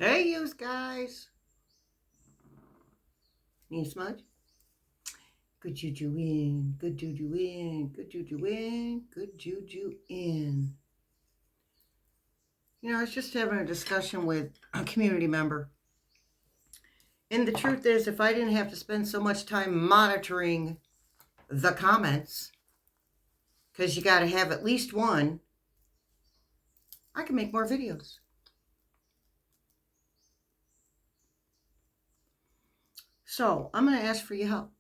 Hey, you guys. Need a smudge? Good juju in, good juju in, good juju in, good juju in. You know, I was just having a discussion with a community member. And the truth is, if I didn't have to spend so much time monitoring the comments, because you got to have at least one, I can make more videos. So I'm going to ask for your help.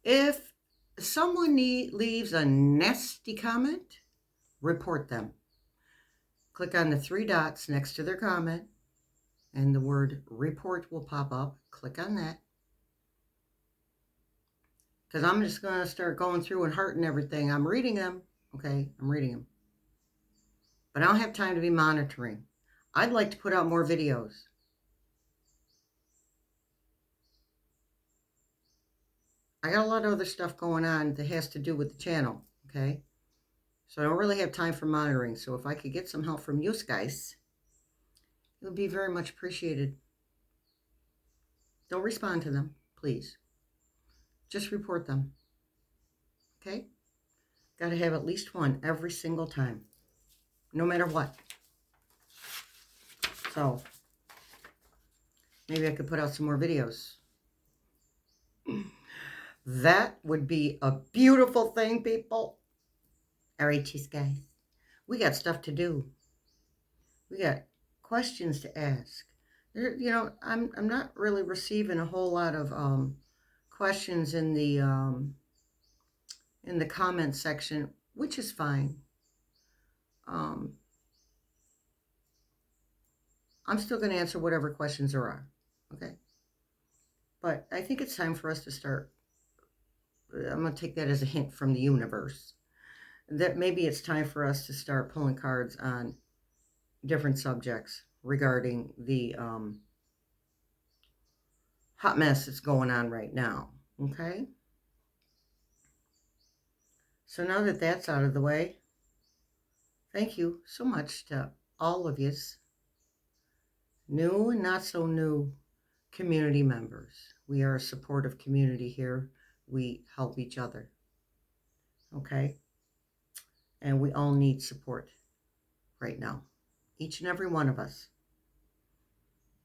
If someone leaves a nasty comment, report them. Click on the 3 dots next to their comment, and the word report will pop up. Click on that. Because I'm just going to start going through and hearting everything. I'm reading them. Okay, I'm reading them. But I don't have time to be monitoring. I'd like to put out more videos. I got a lot of other stuff going on that has to do with the channel. Okay, so I don't really have time for monitoring. So if I could get some help from you guys, it would be very much appreciated. Don't respond to them, please. Just report them. Okay? Got to have at least one every single time, no matter what. So maybe I could put out some more videos. That would be a beautiful thing, people. All right, cheese guys. We got stuff to do. We got questions to ask. You know, I'm not really receiving a whole lot of questions in the comment section, which is fine. I'm still going to answer whatever questions there are. Okay. But I think it's time for us to start. I'm going to take that as a hint from the universe. That maybe it's time for us to start pulling cards on different subjects regarding the hot mess that's going on right now. Okay? So now that that's out of the way, thank you so much to all of yous, new and not so new community members. We are a supportive community here. We help each other. Okay? And we all need support right now. Each and every one of us.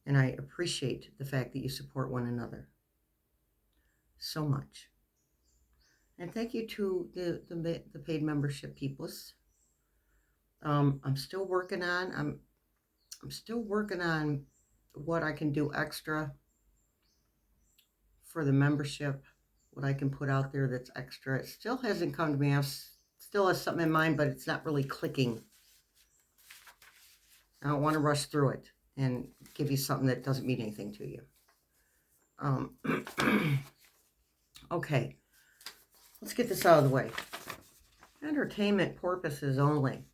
And I appreciate the fact that you support one another so much. And thank you to the paid membership peoples. I'm still working on. I'm still working on what I can do extra for the membership. What I can put out there that's extra. It still hasn't come to me. I still have something in mind, but it's not really clicking. I don't want to rush through it and give you something that doesn't mean anything to you. Okay, let's get this out of the way. Entertainment purposes only.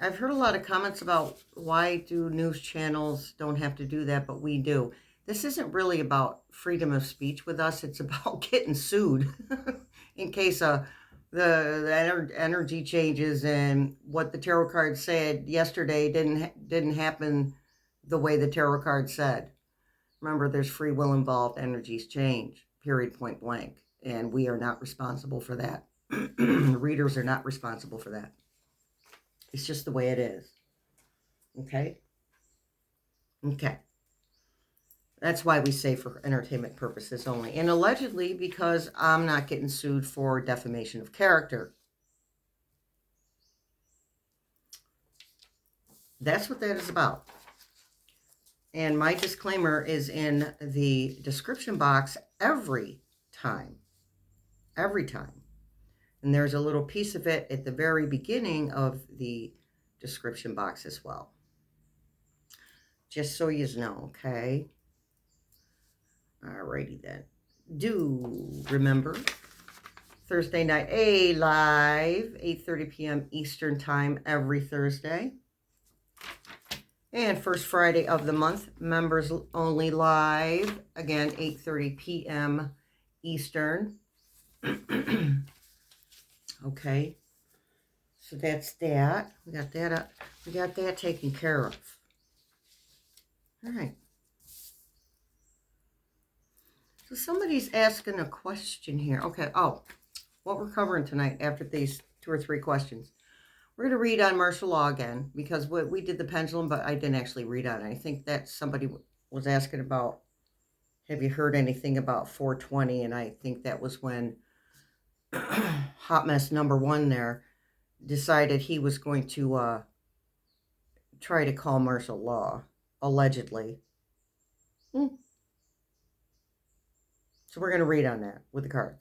I've heard a lot of comments about why do news channels don't have to do that, but we do. This isn't really about freedom of speech with us. It's about getting sued in case the energy changes and what the tarot card said yesterday didn't happen the way the tarot card said. Remember, there's free will involved. Energies change, period, point blank. And we are not responsible for that. Readers are not responsible for that. It's just the way it is. Okay? Okay. That's why we say for entertainment purposes only. And allegedly because I'm not getting sued for defamation of character. That's what that is about. And my disclaimer is in the description box every time. Every time. And there's a little piece of it at the very beginning of the description box as well. Just so you know, okay? Alrighty then. Do remember, Thursday night, live, 8:30 p.m. Eastern Time every Thursday. And first Friday of the month, members only live, again, 8:30 p.m. Eastern. Okay. So that's that. We got that. We got that taken care of. All right. So somebody's asking a question here. Okay. Oh, what we're covering tonight after these 2 or 3 questions. We're going to read on martial law again because we did the pendulum, but I didn't actually read on it. I think that somebody was asking about, have you heard anything about 420? And I think that was when Hot Mess number 1 there decided he was going to try to call martial law, allegedly. So we're going to read on that with the cards.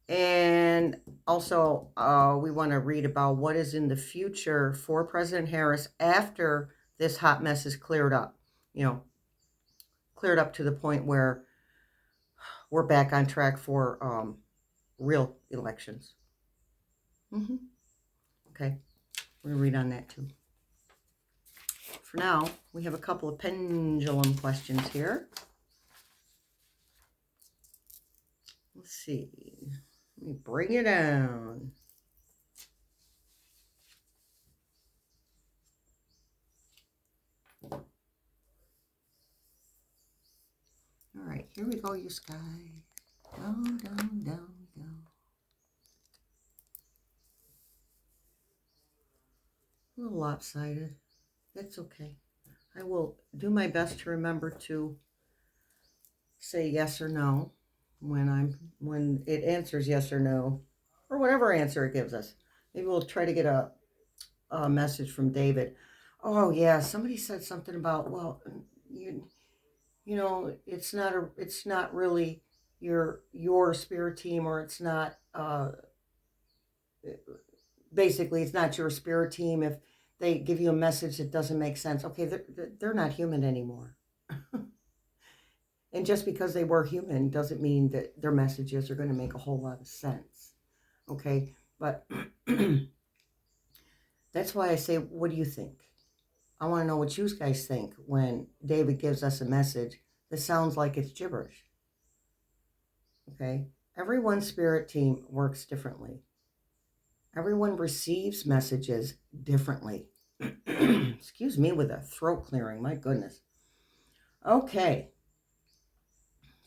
And also, we want to read about what is in the future for President Harris after this hot mess is cleared up. You know, cleared up to the point where we're back on track for real elections. Okay, we're going to read on that too. For now, we have a couple of pendulum questions here. Let's see. Let me bring it down. All right, here we go, you sky. Down, down, down we go. A little lopsided. That's okay. I will do my best to remember to say yes or no when it answers yes or no, or whatever answer it gives us. Maybe we'll try to get a message from David. Oh yeah, somebody said something about, well, you know, it's not really your spirit team, or it's not basically it's not your spirit team if they give you a message that doesn't make sense. Okay, they're not human anymore. And just because they were human doesn't mean that their messages are going to make a whole lot of sense. Okay, but that's why I say, what do you think? I want to know what you guys think when David gives us a message that sounds like it's gibberish. Okay, everyone's spirit team works differently. Everyone receives messages differently. Excuse me with a throat clearing, my goodness. Okay.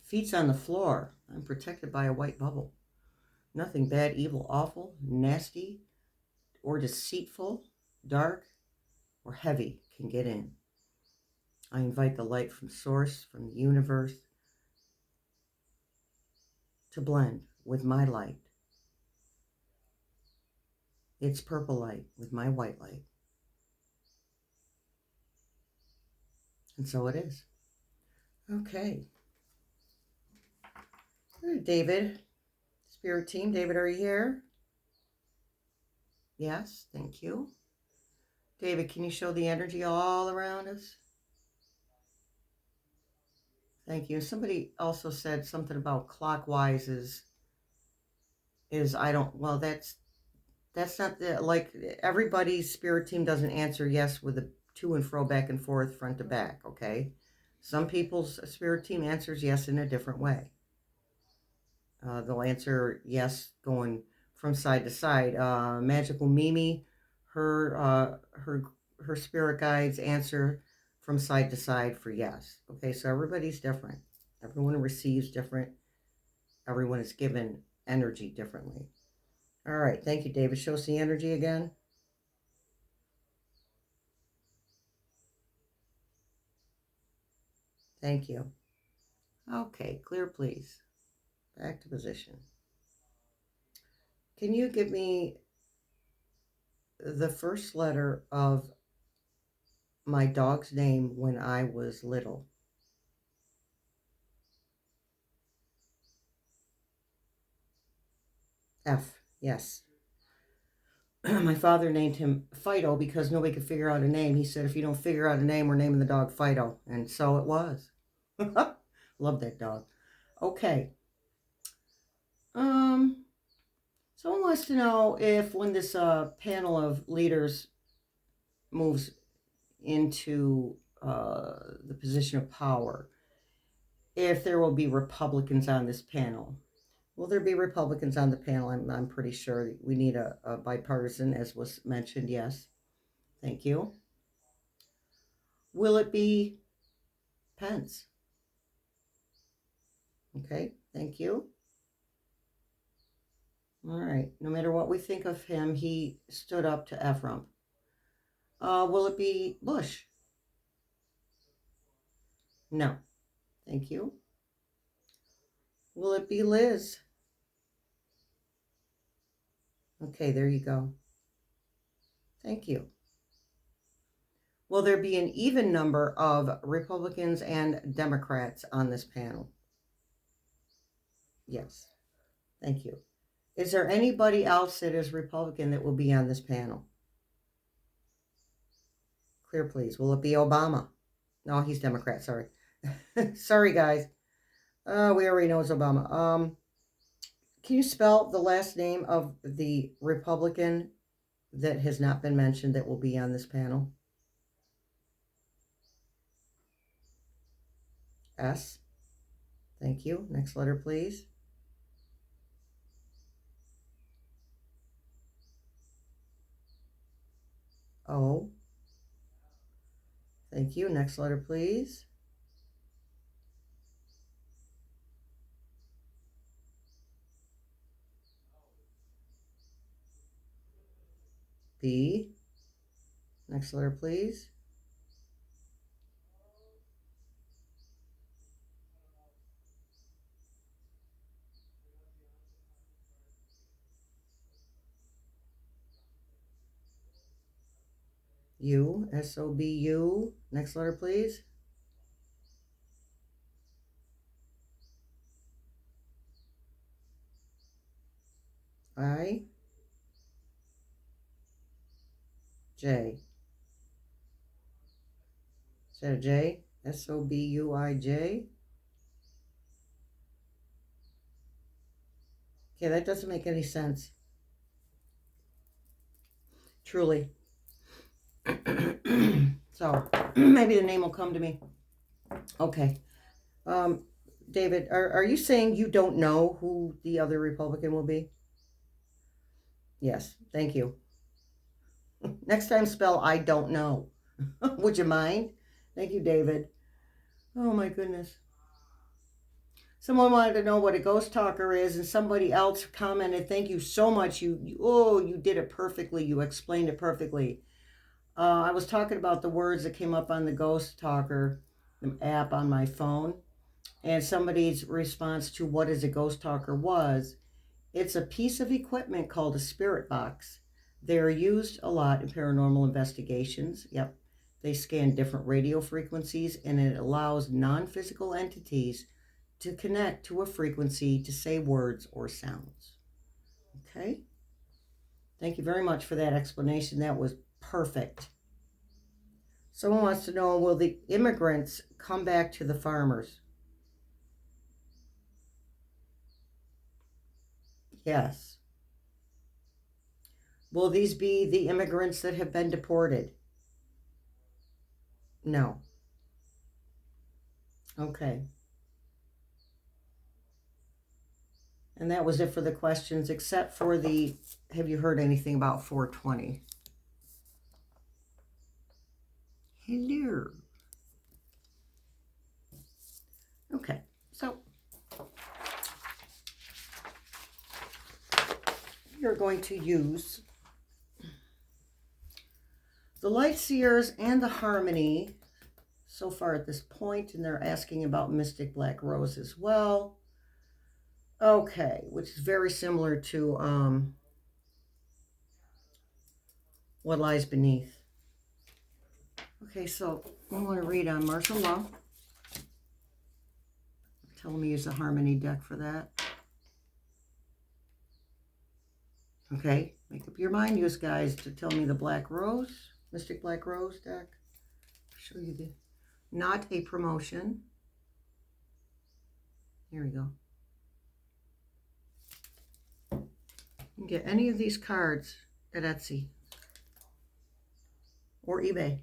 Feet's on the floor. I'm protected by a white bubble. Nothing bad, evil, awful, nasty, or deceitful, dark, or heavy can get in. I invite the light from source, from the universe, to blend with my light. It's purple light with my white light. And so it is. Okay. All right, David. Spirit team, David, are you here? Yes, thank you. David, can you show the energy all around us? Thank you. Somebody also said something about clockwise is I don't, well, that's not the, like, everybody's spirit team doesn't answer yes with a to and fro, back and forth, front to back, okay? Some people's spirit team answers yes in a different way. They'll answer yes going from side to side. Magical Mimi, her spirit guides answer from side to side for yes. Okay, so everybody's different. Everyone receives different. Everyone is given energy differently. All right, thank you, David. Show us the energy again. Thank you. Okay, clear, please. Back to position. Can you give me the first letter of my dog's name when I was little? F, yes. My father named him Fido because nobody could figure out a name. He said, if you don't figure out a name, we're naming the dog Fido. And so it was. Love that dog. Okay. Someone wants to know if when this panel of leaders moves into the position of power, if there will be Republicans on this panel. Will there be Republicans on the panel? I'm pretty sure we need a bipartisan, as was mentioned. Yes. Thank you. Will it be Pence? Okay. Thank you. All right. No matter what we think of him, he stood up to Ephraim. Will it be Bush? No. Thank you. Will it be Liz? Okay, there you go. Thank you. Will there be an even number of Republicans and Democrats on this panel? Yes. Thank you. Is there anybody else that is Republican that will be on this panel? Clear, please. Will it be Obama? No, he's Democrat. Sorry. Sorry, guys. We already know it's Obama. Can you spell the last name of the Republican that has not been mentioned that will be on this panel? S. Thank you. Next letter, please. O. Thank you. Next letter, please. B. Next letter, please. U. S-O-B-U. Next letter, please. I. J. Is that a J? S-O-B-U-I-J. Okay, that doesn't make any sense. Truly. So, maybe the name will come to me. Okay. David, are you saying you don't know who the other Republican will be? Yes, thank you. Next time spell I don't know. Would you mind? Thank you, David. Oh my goodness. Someone wanted to know what a ghost talker is, and somebody else commented, "Thank you so much. You did it perfectly. You explained it perfectly." I was talking about the words that came up on the Ghost Talker app on my phone, and somebody's response to what is a ghost talker was, it's a piece of equipment called a spirit box. They're used a lot in paranormal investigations. Yep. They scan different radio frequencies, and it allows non-physical entities to connect to a frequency to say words or sounds. Okay? Thank you very much for that explanation. That was perfect. Someone wants to know, will the immigrants come back to the farmers? Yes. Will these be the immigrants that have been deported? No. Okay. And that was it for the questions, except for the, have you heard anything about 420? Hello. Okay, so you're going to use the Light Seers and the Harmony so far at this point, and they're asking about Mystic Black Rose as well. Okay, which is very similar to What Lies Beneath. Okay, so I want to read on martial law. Tell me use the Harmony deck for that. Okay, make up your mind, use guys, to tell me the Black Rose, Mystic Black Rose deck. I'll show you the, not a promotion. Here we go. You can get any of these cards at Etsy or eBay.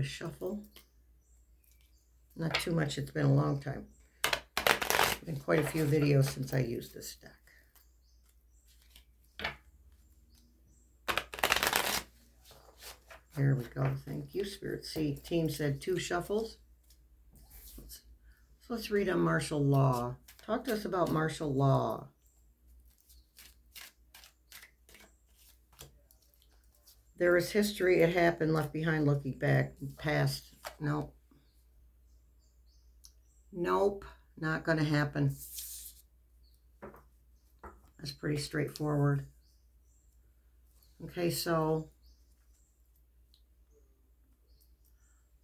shuffle. Not too much, it's been a long time. Been quite a few videos since I used this deck. There we go. Thank you, Spirit Team said 2 shuffles. Let's read on martial law. Talk to us about martial law. There is history. It happened. Left behind. Looking back. Past. Nope. Nope. Not going to happen. That's pretty straightforward. Okay, so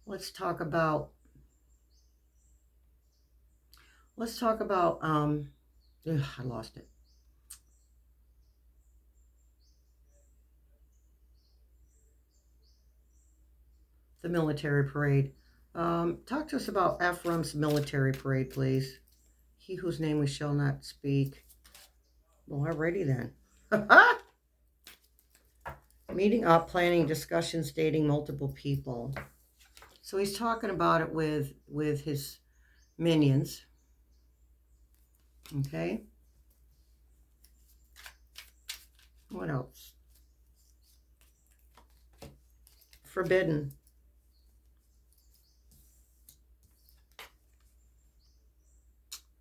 let's talk about I lost it. The military parade. Talk to us about Ephraim's military parade, please. He whose name we shall not speak. Well, alrighty then. Meeting up, planning, discussions, dating multiple people. So he's talking about it with his minions. Okay. What else? Forbidden.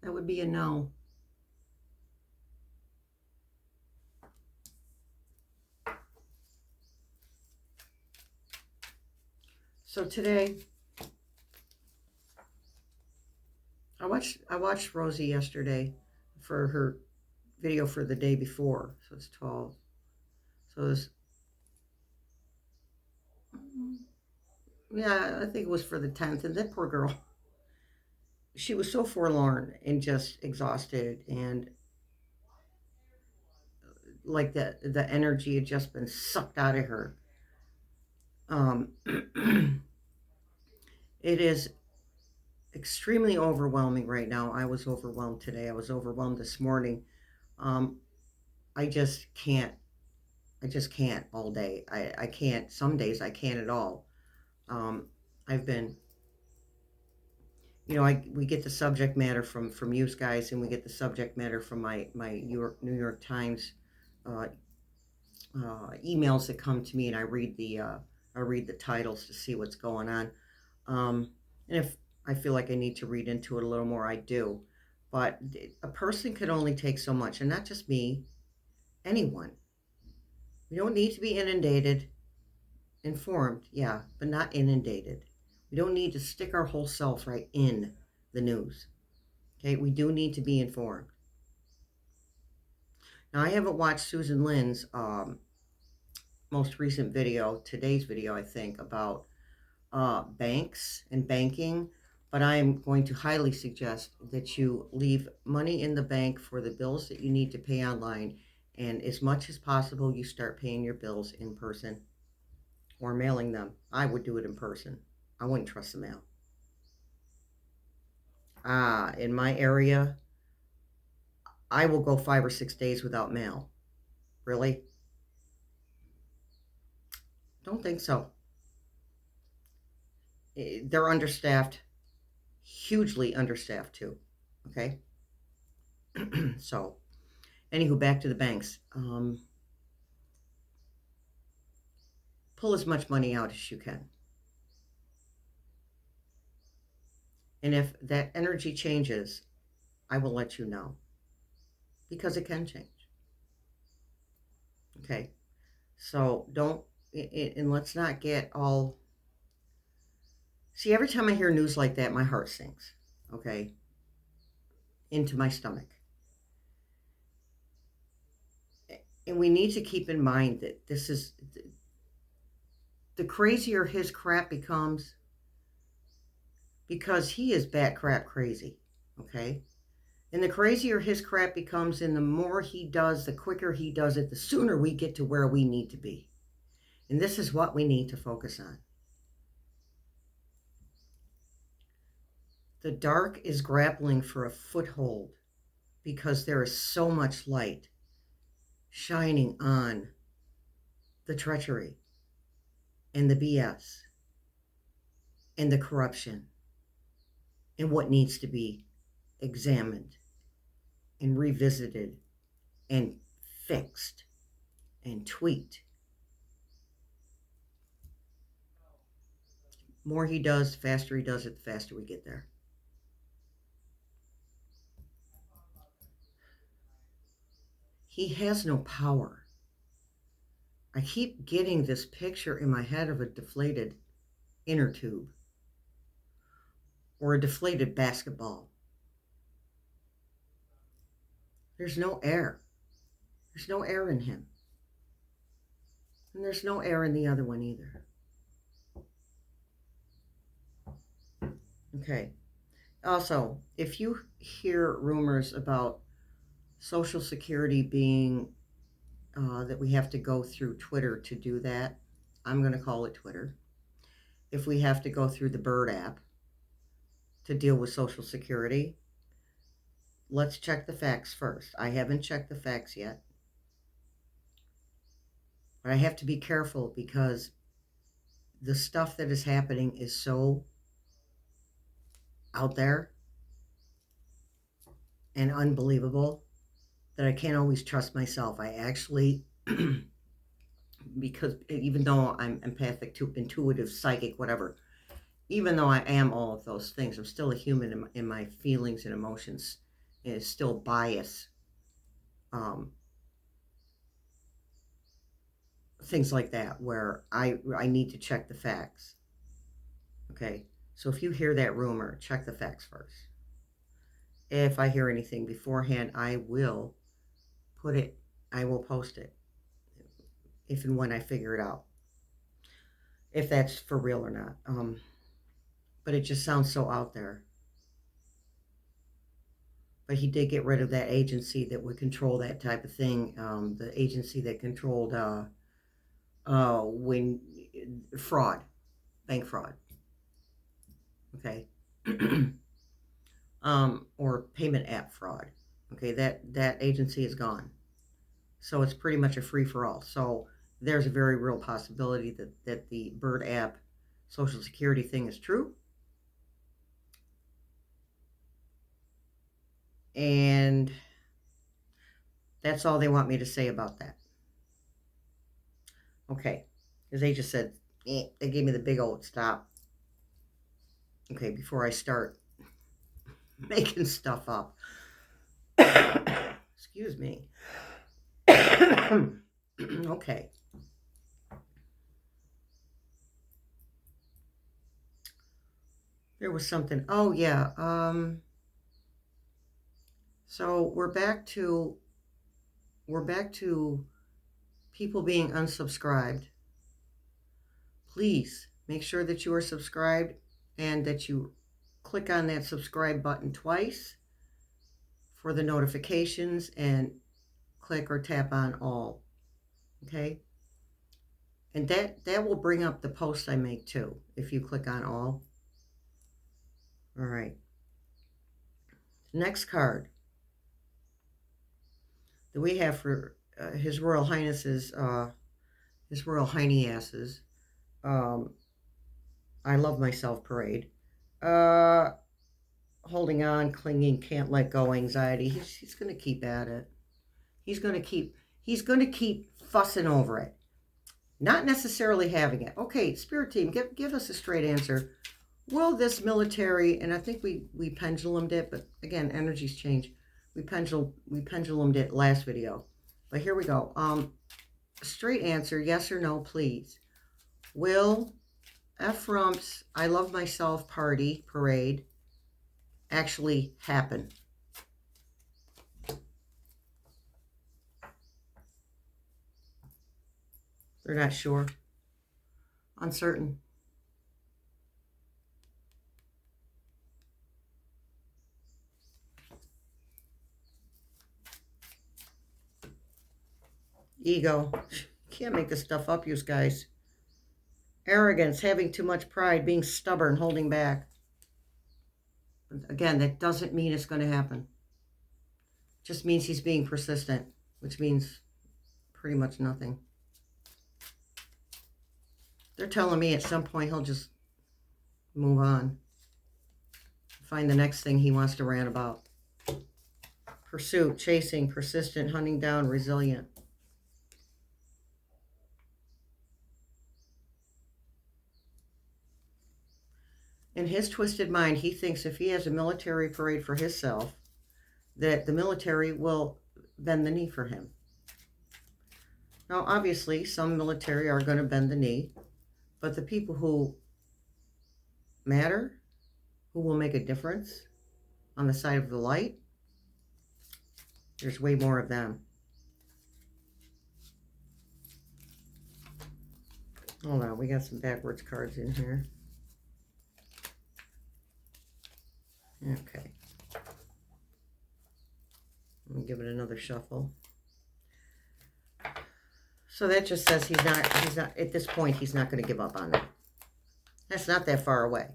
That would be a no. So today, I watched Rosie yesterday for her video for the day before. So it's 12. So it's, yeah, I think it was for the 10th. And that poor girl, she was so forlorn and just exhausted, and like the energy had just been sucked out of her. It is extremely overwhelming right now. I was overwhelmed today. I was overwhelmed this morning. I just can't all day. I can't. Some days I can't at all. I've been, we get the subject matter from you guys, and we get the subject matter from my New York Times emails that come to me, and I read the titles to see what's going on. And if I feel like I need to read into it a little more, I do. But a person can only take so much, and not just me, anyone. We don't need to be inundated, informed, yeah, but not inundated. We don't need to stick our whole self right in the news. Okay, we do need to be informed. Now, I haven't watched Susan Lynn's most recent video, today's video, I think, about banks and banking, but I'm going to highly suggest that you leave money in the bank for the bills that you need to pay online, and as much as possible, you start paying your bills in person or mailing them. I would do it in person. I wouldn't trust the mail. In my area, I will go 5 or 6 days without mail. Really? Don't think so. They're understaffed, hugely understaffed too. Okay. So, anywho, back to the banks. Pull as much money out as you can. And if that energy changes, I will let you know. Because it can change. Okay. So don't, and let's not get all, see, every time I hear news like that, my heart sinks. Okay. Into my stomach. And we need to keep in mind that this is, the crazier his crap becomes, because he is bat crap crazy. Okay. And the crazier his crap becomes, and the more he does, the quicker he does it, the sooner we get to where we need to be. And this is what we need to focus on. The dark is grappling for a foothold because there is so much light shining on the treachery and the BS. and the corruption and what needs to be examined and revisited and fixed and tweaked. The more he does, the faster he does it, the faster we get there. He has no power. I keep getting this picture in my head of a deflated inner tube or a deflated basketball. There's no air. There's no air in him. And there's no air in the other one either. Okay. Also, if you hear rumors about Social Security being, that we have to go through Twitter to do that, I'm going to call it Twitter. If we have to go through the Bird app to deal with Social Security, let's check the facts first. I haven't checked the facts yet. But I have to be careful because the stuff that is happening is so out there and unbelievable that I can't always trust myself. I actually, because even though I'm empathic, intuitive, psychic, whatever, even though I am all of those things, I'm still a human in my feelings and emotions. And it's still bias. Things like that where I need to check the facts. Okay, so if you hear that rumor, check the facts first. If I hear anything beforehand, I will post it if and when I figure it out, if that's for real or not. But it just sounds so out there. But he did get rid of that agency that would control that type of thing. The agency that controlled fraud, bank fraud. Okay. Or payment app fraud. Okay, that agency is gone. So it's pretty much a free-for-all. So there's a very real possibility that the Bird app Social Security thing is true. And that's all they want me to say about that. Okay, because they just said, they gave me the big old stop. Okay, before I start making stuff up. Excuse me. Okay. There was something. Oh, yeah. So we're back to people being unsubscribed. Please make sure that you are subscribed and that you click on that subscribe button twice for the notifications and click or tap on all. Okay? And that will bring up the posts I make too, if you click on all. All right. Next card that we have for His Royal Highness's, His Royal Hiney Asses, I Love Myself parade. Holding on, clinging, can't let go, anxiety. He's going to keep at it. He's going to keep fussing over it. Not necessarily having it. Okay, Spirit Team, give us a straight answer. Will this military, and I think we pendulumed it, but again, energies change. We pendulumed it last video. But here we go. Straight answer, yes or no, please. Will F-Rump's I Love Myself parade actually happen? They're not sure. Uncertain. Ego. Can't make this stuff up, you guys. Arrogance, having too much pride, being stubborn, holding back. Again, that doesn't mean it's going to happen. It just means he's being persistent, which means pretty much nothing. They're telling me at some point he'll just Move on. Find the next thing he wants to rant about. Pursuit, chasing, persistent, hunting down, resilient. In his twisted mind, he thinks if he has a military parade for himself, that the military will bend the knee for him. Now, obviously, some military are going to bend the knee, but the people who matter, who will make a difference on the side of the light, there's way more of them. Hold on, we got some backwards cards in here. Okay. Let me give it another shuffle. So that just says he's not, at this point, he's not going to give up on it. That's not that far away.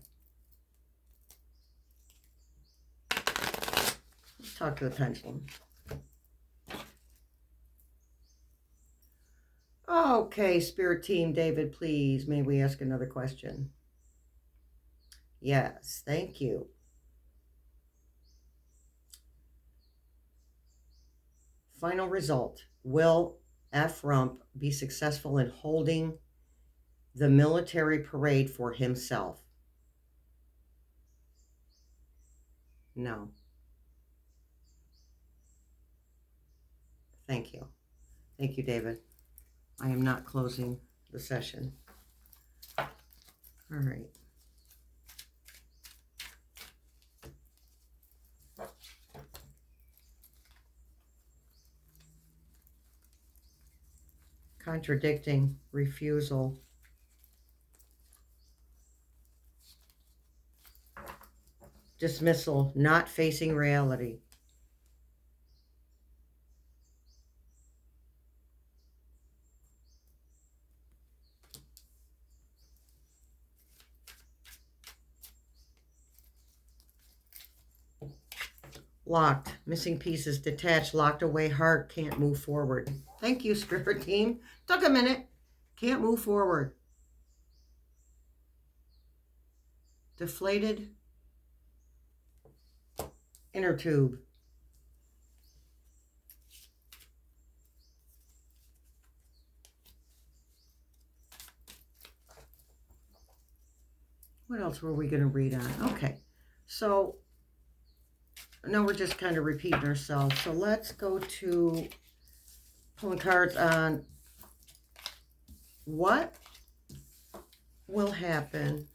Let's talk to the pendulum. Okay, Spirit Team, David, please, may we ask another question? Yes, thank you. Final result. Will F. Rump be successful in holding the military parade for himself? No. Thank you. Thank you, David. I am not closing the session. All right. Contradicting, refusal. Dismissal, not facing reality. Locked, missing pieces, detached, locked away, heart, can't move forward. Thank you, Spirit Team. Took a minute. Can't move forward. Deflated, inner tube. What else were we going to read on? Okay, so now we're just kind of repeating ourselves. So let's go to pulling cards on what will happen.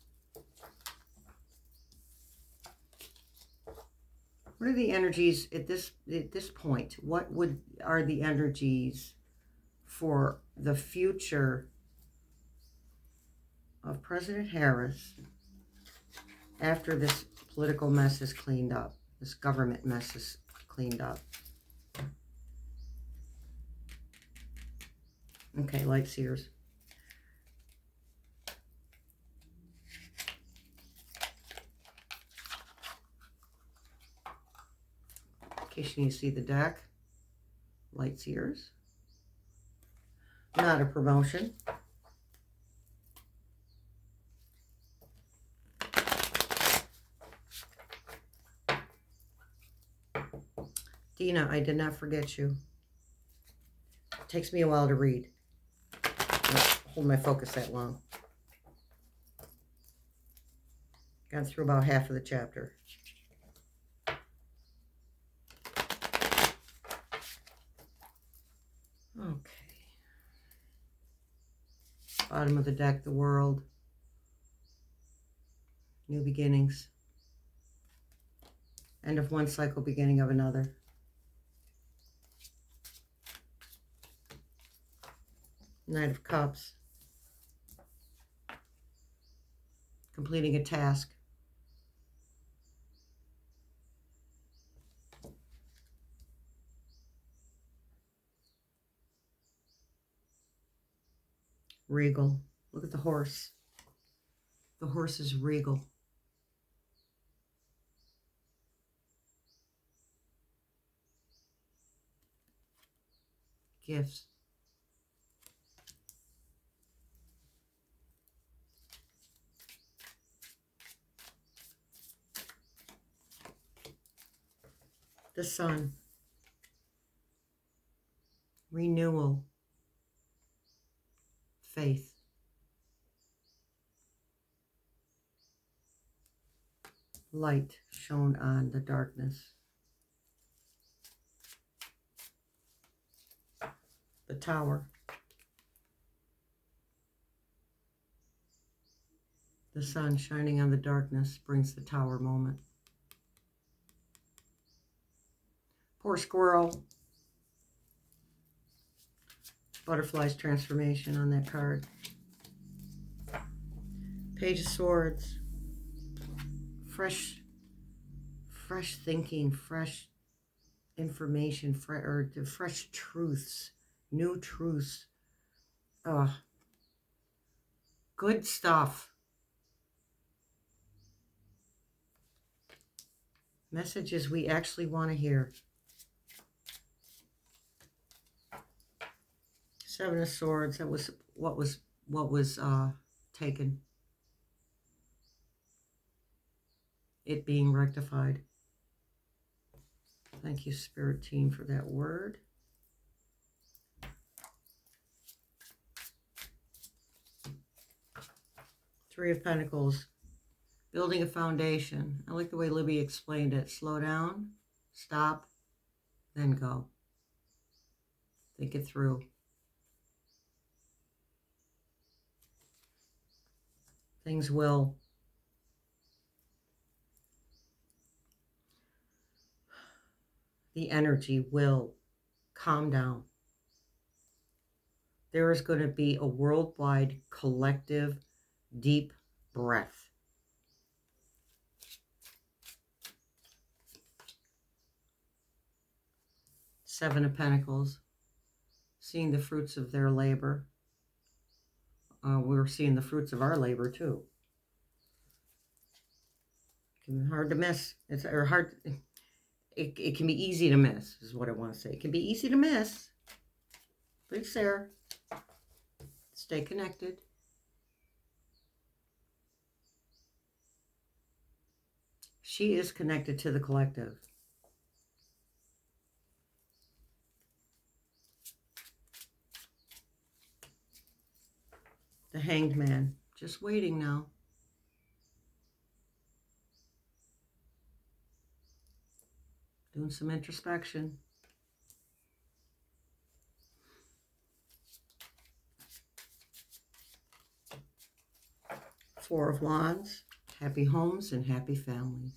What are the energies at this point? What are the energies for the future of President Harris after this political mess is cleaned up, this government mess is cleaned up? Okay, light seers. In case you need to see the deck, light seers. Not a promotion. Dina, I did not forget you. It takes me a while to read. I don't hold my focus that long. Got through about half of the chapter. Okay. Bottom of the deck, the world. New beginnings. End of one cycle, beginning of another. Knight of Cups. Completing a task. Regal. Look at the horse. The horse is regal. Gifts. The sun. Renewal. Faith. Light shone on the darkness. The Tower. The sun shining on the darkness brings the Tower moment. Poor squirrel. Butterfly's transformation on that card. Page of Swords. Fresh thinking, fresh information, fresh truths, new truths. Good stuff. Messages we actually want to hear. Seven of Swords. That was what was taken. It being rectified. Thank you, Spirit Team, for that word. Three of Pentacles. Building a foundation. I like the way Libby explained it. Slow down, stop, then go. Think it through. Things will. The energy will calm down. There is going to be a worldwide collective deep breath. Seven of Pentacles. Seeing the fruits of their labor. We're seeing the fruits of our labor too. It can be hard to miss. It can be easy to miss, is what I want to say. It can be easy to miss. But it's there. Stay connected. She is connected to the collective. The Hanged Man. Just waiting now. Doing some introspection. Four of Wands. Happy homes and happy families.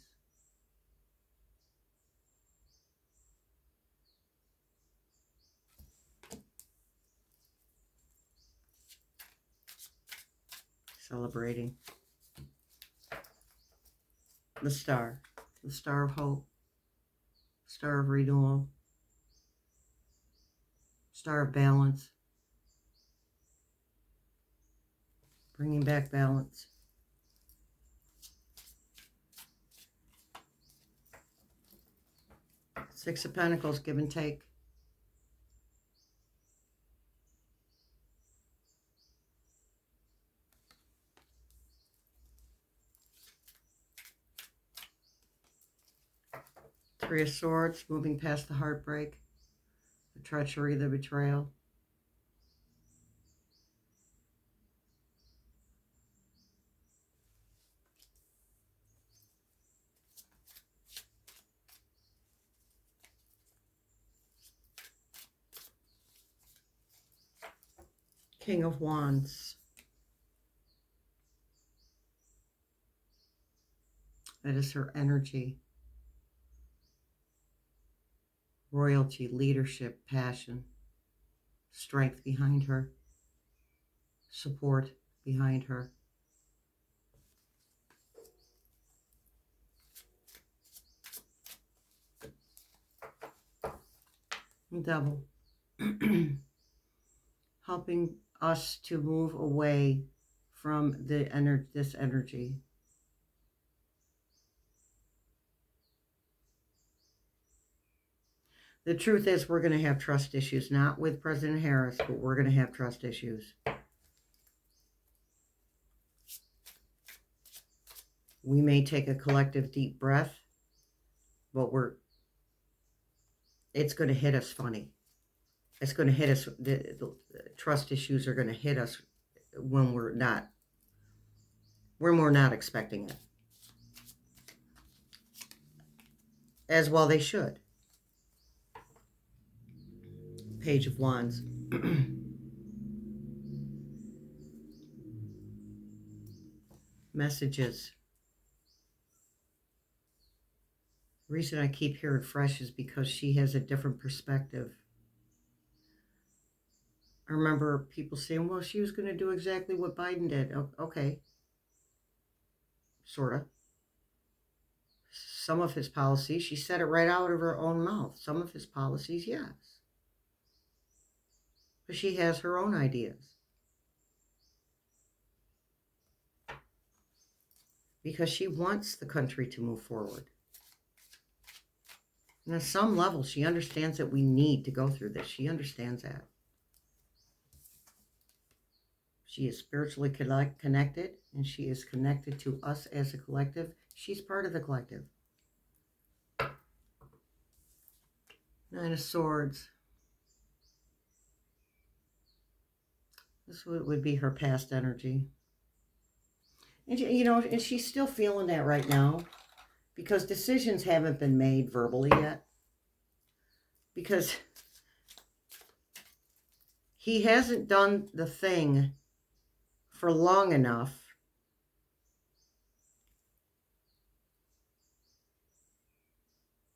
Celebrating. The Star. The Star of Hope. Star of Renewal. Star of Balance. Bringing back balance. Six of Pentacles, give and take. Three of Swords, moving past the heartbreak, the treachery, the betrayal. King of Wands. That is her energy. Royalty, leadership, passion, strength behind her, support behind her. Devil. Helping us to move away from this energy. The truth is we're going to have trust issues, not with President Harris, but we're going to have trust issues. We may take a collective deep breath, but we're it's going to hit us funny. It's going to hit us. The trust issues are going to hit us when we're not expecting it. As well they should. Page of Wands. Messages. The reason I keep hearing fresh is because she has a different perspective. I remember people saying, well, she was going to do exactly what Biden did. Okay. Sort of. Some of his policies, she said it right out of her own mouth. Some of his policies, yes. But she has her own ideas. Because she wants the country to move forward. And on some level, she understands that we need to go through this. She understands that. She is spiritually connected, and she is connected to us as a collective. She's part of the collective. Nine of Swords. This would be her past energy. And, and she's still feeling that right now because decisions haven't been made verbally yet. Because he hasn't done the thing for long enough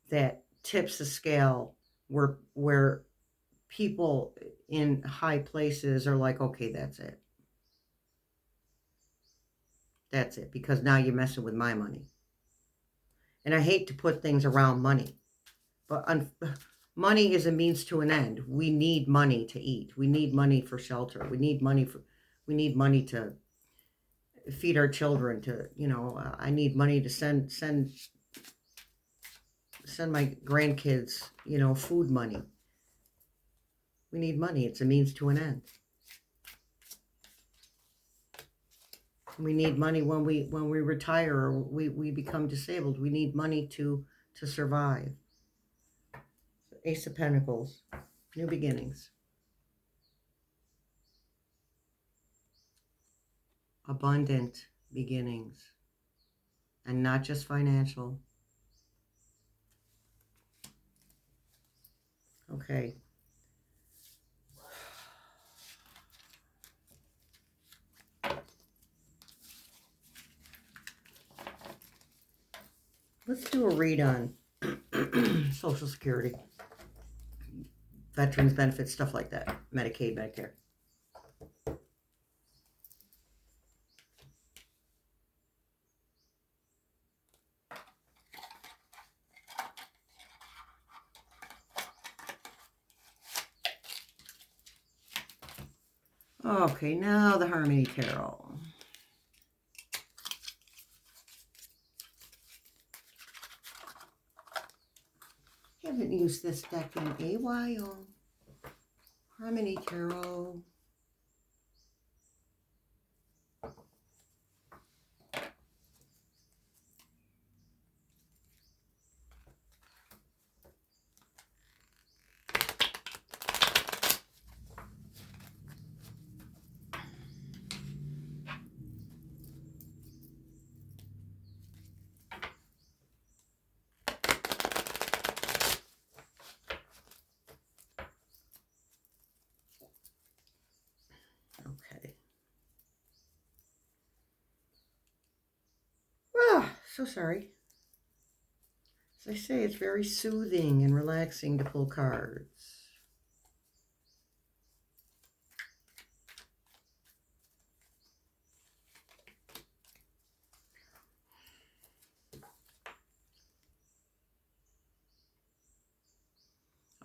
that tips the scale where people in high places are like, okay, that's it. That's it, because now you're messing with my money. And I hate to put things around money, but money is a means to an end. We need money to eat. We need money for shelter. We need money to feed our children. I need money to send my grandkids, food money. We need money. It's a means to an end. We need money when we retire or we become disabled. We need money to survive. Ace of Pentacles, new beginnings. Abundant beginnings. And not just financial. Okay. Let's do a read on Social Security, veterans benefits, stuff like that, Medicaid, Medicare. Okay, now the Harmony Tarot. Haven't used this deck in a while. Harmony Tarot. Okay. Ah, so sorry. As I say, it's very soothing and relaxing to pull cards.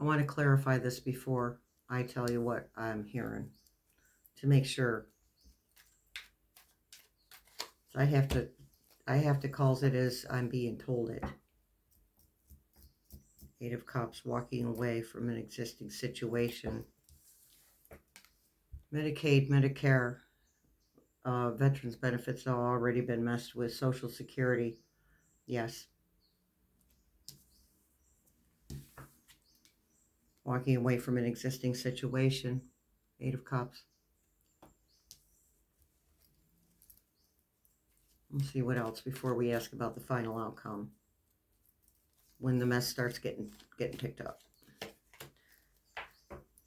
I want to clarify this before I tell you what I'm hearing to make sure. I have to call it as I'm being told it. Eight of Cups, walking away from an existing situation. Medicaid, Medicare, veterans benefits have already been messed with. Social Security, yes. walking away from an existing situation. 8 of Cups. Let's see what else before we ask about the final outcome. When the mess starts getting picked up.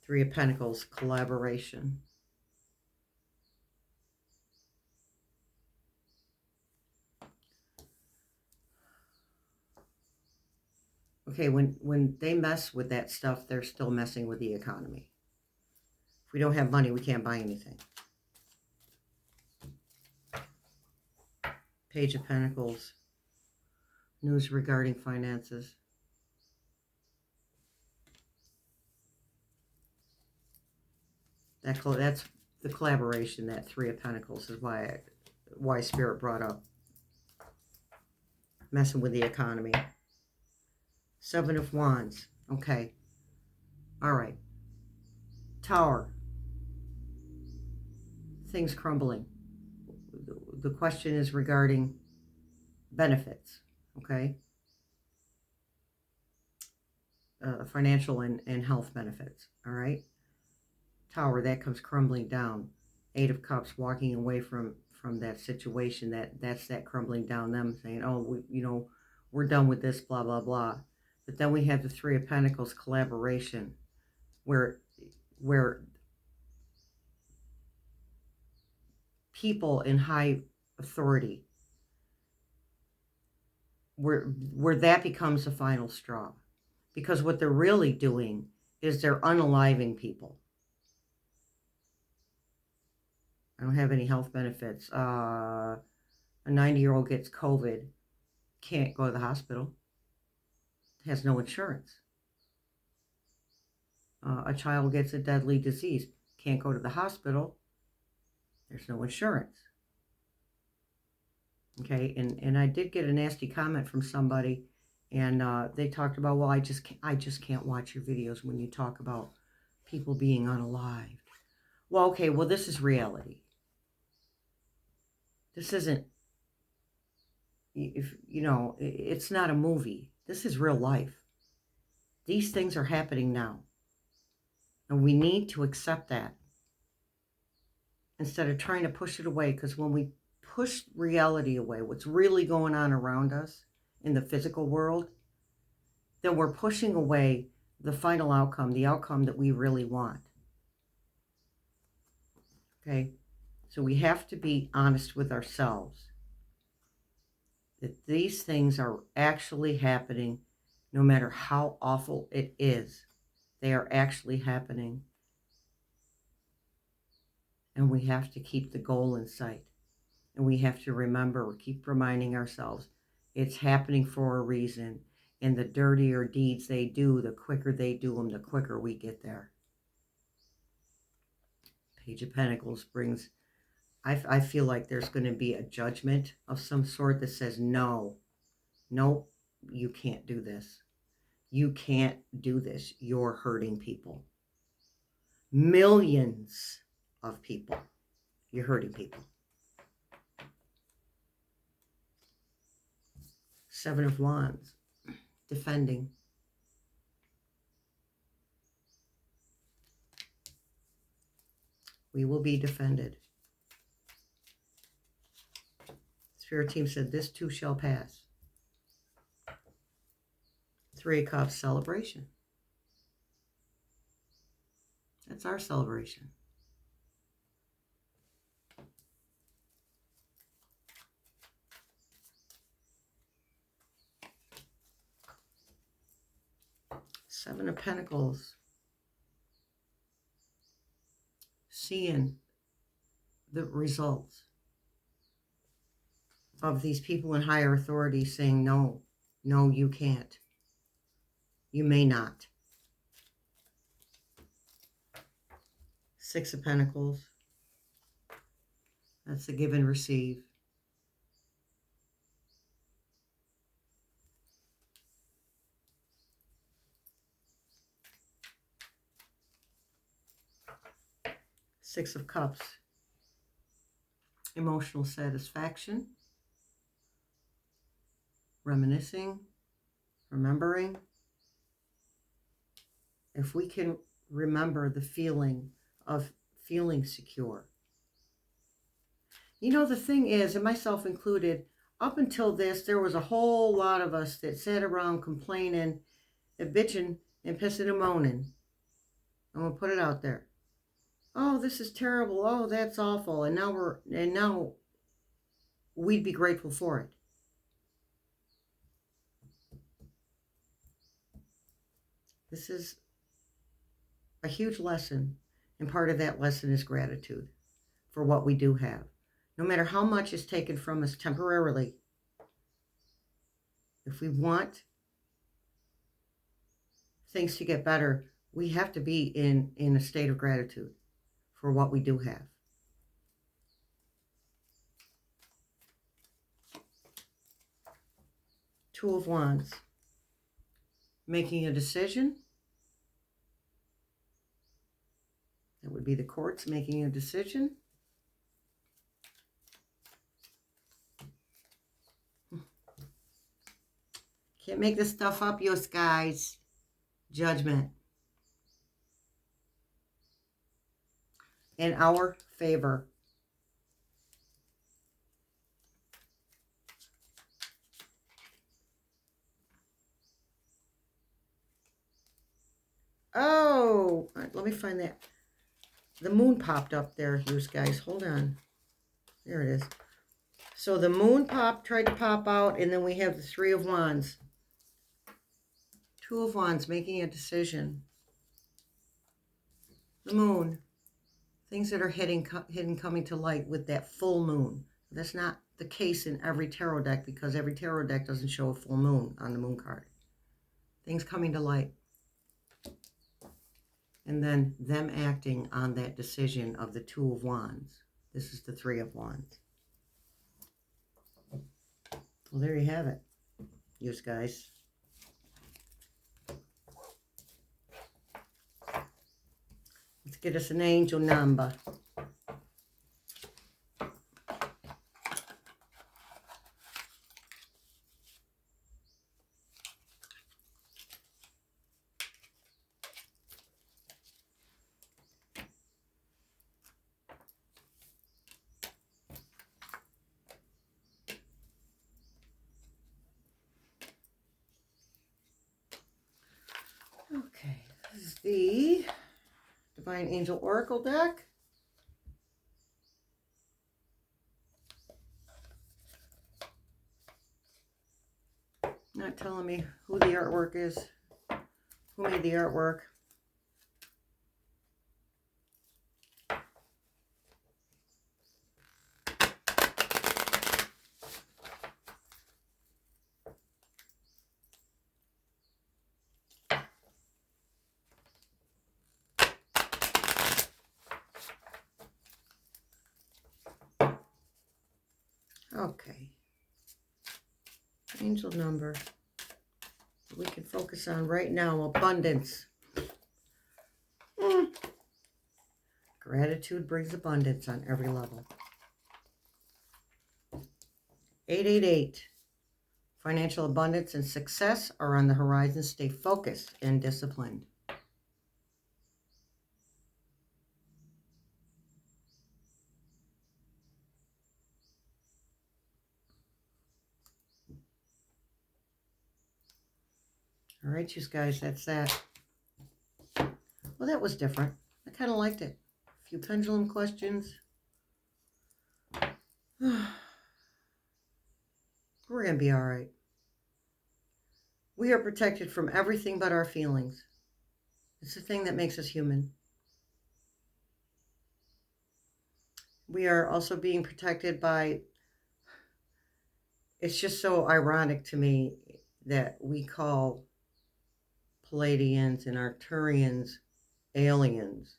3 of Pentacles, collaboration. Okay, when they mess with that stuff, they're still messing with the economy. If we don't have money, we can't buy anything. Page of Pentacles, news regarding finances. That's the collaboration, that 3 of Pentacles is why Spirit brought up messing with the economy. 7 of Wands. Okay. All right. Tower. Things crumbling. The question is regarding benefits. Okay. Financial and health benefits. All right. Tower, that comes crumbling down. 8 of Cups, walking away from that situation. That's that crumbling down. Them saying, oh, we're done with this, blah, blah, blah. But then we have the 3 of Pentacles, collaboration, where people in high authority, where that becomes the final straw. Because what they're really doing is they're unaliving people. I don't have any health benefits. A 90-year-old gets COVID, can't go to the hospital, has no insurance. A child gets a deadly disease, can't go to the hospital, there's no insurance. Okay, and I did get a nasty comment from somebody, and they talked about, well, I just can't watch your videos when you talk about people being unalived. Well, okay, well, this is reality. This isn't, it's not a movie. This is real life. These things are happening now. And we need to accept that instead of trying to push it away. Because when we push reality away, what's really going on around us in the physical world, then we're pushing away the final outcome, the outcome that we really want. Okay? So we have to be honest with ourselves that these things are actually happening, no matter how awful it is. They are actually happening. And we have to keep the goal in sight. And we have to remember, keep reminding ourselves, it's happening for a reason. And the dirtier deeds they do, the quicker they do them, the quicker we get there. Page of Pentacles brings, I feel like there's going to be a judgment of some sort that says, no, you can't do this. You can't do this. You're hurting people. Millions of people. You're hurting people. 7 of Wands. Defending. We will be defended. Spirit team said, this too shall pass. 3 of Cups, celebration. That's our celebration. Seven of Pentacles. Seeing the results of these people in higher authority saying, no, you can't. You may not. 6 of Pentacles. That's the give and receive. Six of Cups. Emotional satisfaction. Reminiscing. Remembering. if we can remember the feeling of feeling secure. You know, the thing is, and myself included, up until this, there was a whole lot of us that sat around complaining and bitching and pissing and moaning. I'm going to put it out there. Oh, this is terrible. Oh, that's awful. And now we'd be grateful for it. This is a huge lesson, and part of that lesson is gratitude for what we do have. No matter how much is taken from us temporarily, if we want things to get better, we have to be in a state of gratitude for what we do have. Two of Wands. Making a decision. That would be the courts making a decision. Can't make this stuff up, you guys. Judgment. In our favor. Oh, let me find that. The moon popped up there, you guys. Hold on. There it is. So the moon tried to pop out, and then we have the Three of Wands. Two of Wands making a decision. The moon. Things that are hidden coming to light with that full moon. That's not the case in every tarot deck, because every tarot deck doesn't show a full moon on the moon card. Things coming to light. And then them acting on that decision of the Two of Wands. This is the Three of Wands. Well, there you have it, you guys. Let's get us an angel number. Okay, this is the Divine Angel Oracle deck. Not telling me who the artwork is, who made the artwork. Okay. Angel number we can focus on right now, abundance. Gratitude brings abundance on every level. 888. Financial abundance and success are on the horizon. Stay focused and disciplined. All right, you guys, that's that. Well, that was different. I kind of liked it. A few pendulum questions. We're going to be all right. We are protected from everything but our feelings. It's the thing that makes us human. We are also being protected by, it's just so ironic to me that we call Palladians and Arcturians aliens.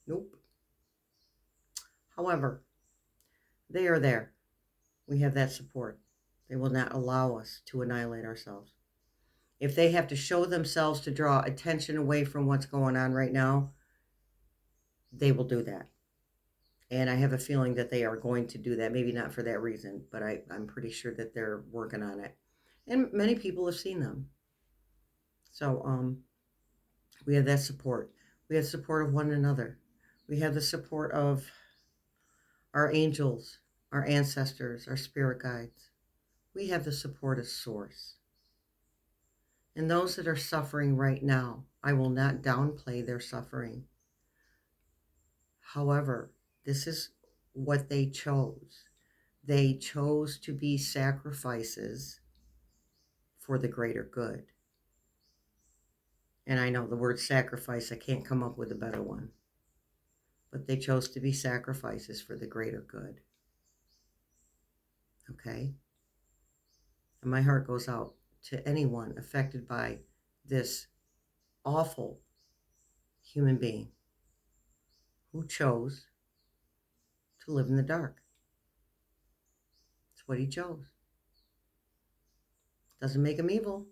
Nope. However, they are there. We have that support. They will not allow us to annihilate ourselves. If they have to show themselves to draw attention away from what's going on right now, they will do that. And I have a feeling that they are going to do that. Maybe not for that reason, but I'm pretty sure that they're working on it. And many people have seen them. So we have that support. We have support of one another. We have the support of our angels, our ancestors, our spirit guides. We have the support of Source. And those that are suffering right now, I will not downplay their suffering. However, this is what they chose. They chose to be sacrifices for the greater good. And I know the word sacrifice, I can't come up with a better one. But they chose to be sacrifices for the greater good. Okay? And my heart goes out to anyone affected by this awful human being who chose to live in the dark. It's what he chose. Doesn't make him evil.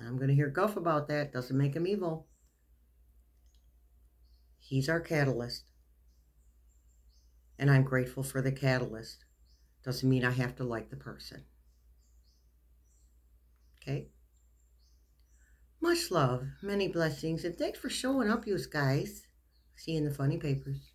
I'm going to hear guff about that. Doesn't make him evil. He's our catalyst. And I'm grateful for the catalyst. Doesn't mean I have to like the person. Okay? Much love, many blessings, and thanks for showing up, you guys. See you in the funny papers.